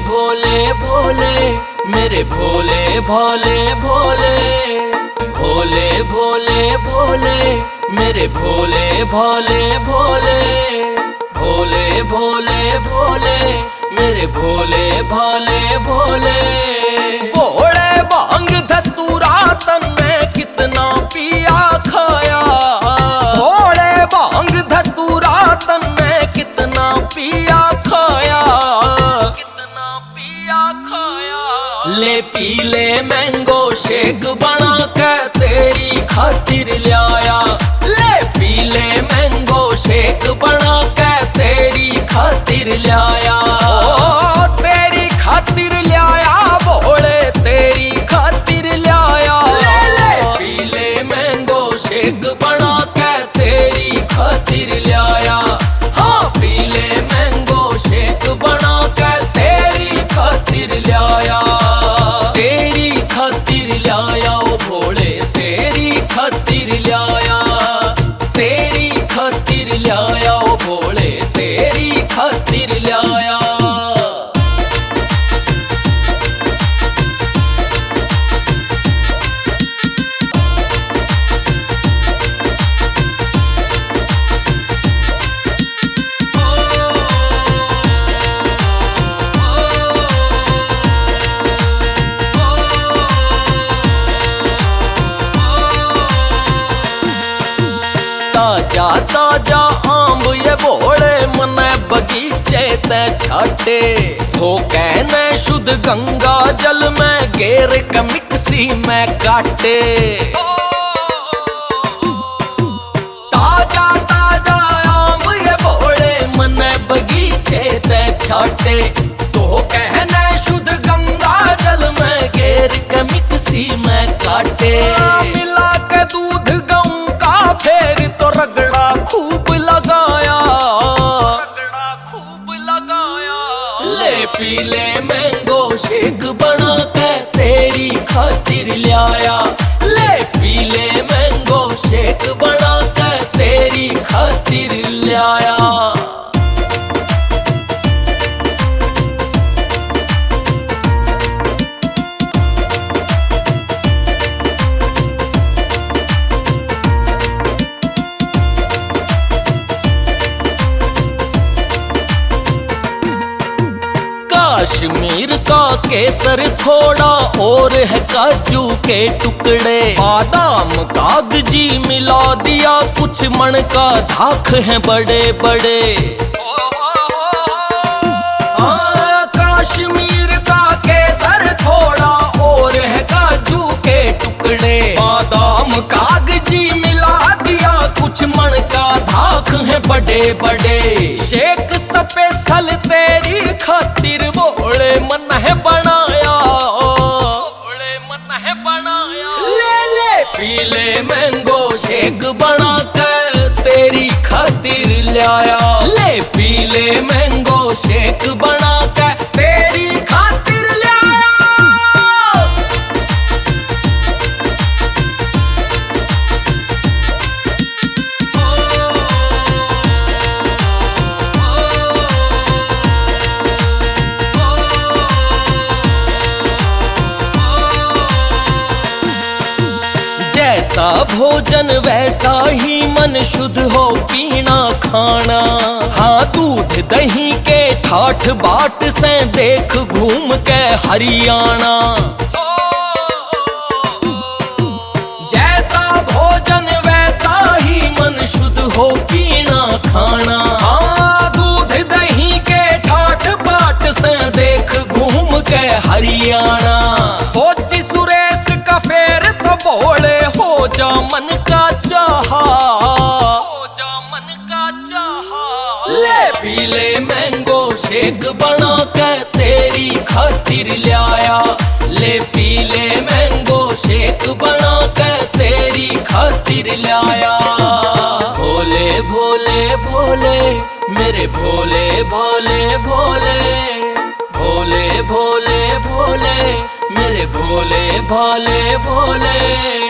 भोले भोले मेरे भोले भोले भोले, भोले भोले भोले मेरे भोले भोले भोले, भोले भोले भोले मेरे भोले भोले भोले। भोले भांग धतूरा तन्ने कितना पिया खाया, भोले भांग धतूरा तन्ने कितना पिया खाया, कितना पिया खाया। ले पी ले मैंगो शेक बना के तेरी खातिर लाया, ले पी ले मैंगो शेक बना के तेरी खातिर लाया, ओ तेरी खातिर लाया भोले तेरी खातिर लाया। ले पी ले मैंगो शेक बना के तेरी खातिर लाया, हाँ पी ले मैंगो शेक बना के तेरी खातिर लाया, तेरी खातिर लाया ओ भोले तेरी खातिर लाया, तेरी खातिर लाया ओ भोले तेरी खातिर लाया। ताजा ताजा आम ये भोले मने बगीचे ते छाटे, धोखे ने शुद्ध गंगा जल में गेर के मिक्सी में काटे। ताजा ताजा आम ये भोले मने बगीचे ते छाटे, धोखे ने शुद्ध गंगा जल में गेर के मिक्सी में काटे। मिला के दूध गऊ का फेर तो रगड़ा खूब लगाया, रगड़ा खूब लगाया। ले पी ले मैंगो शेक बना के तेरी खातिर लाया, ले पी ले मैंगो शेक बना के तेरी खातिर लाया। कश्मीर का केसर थोड़ा और है काजू के टुकड़े, बादाम कागजी मिला दिया कुछ मन का धाक है बड़े बड़े। कश्मीर का केसर थोड़ा और है काजू के टुकड़े, बादाम कागजी मिला दिया कुछ मन का धाक है बड़े बड़े। शेक स्पेशल तेरी खातिर भोले मन है बनाया, भोले मन है बनाया। ले ले पी ले मैंगो शेक बना कर तेरी खातिर लाया, ले पी ले मैंगो शेक बना कर तेरी खातिर लाया। जैसा भोजन वैसा ही मन शुद्ध हो पीना खाना, हाँ दूध दही के ठाठ बाट से देख घूम के हरियाणा। जैसा भोजन वैसा ही मन शुद्ध हो पीना खाना, हाँ दूध दही के ठाठ बाट से देख घूम के हरियाणा। सोची सुरेश का फेर तो भोले हो जा मन का चाहा, हो जा मन का चाहा। ले पी ले मैंगो शेक बना के तेरी खातिर लाया, ले पी ले मैंगो शेक बना के तेरी खातिर लाया। भोले भोले भोले मेरे भोले भोले भोले, भोले भोले भोले मेरे भोले भोले भोले।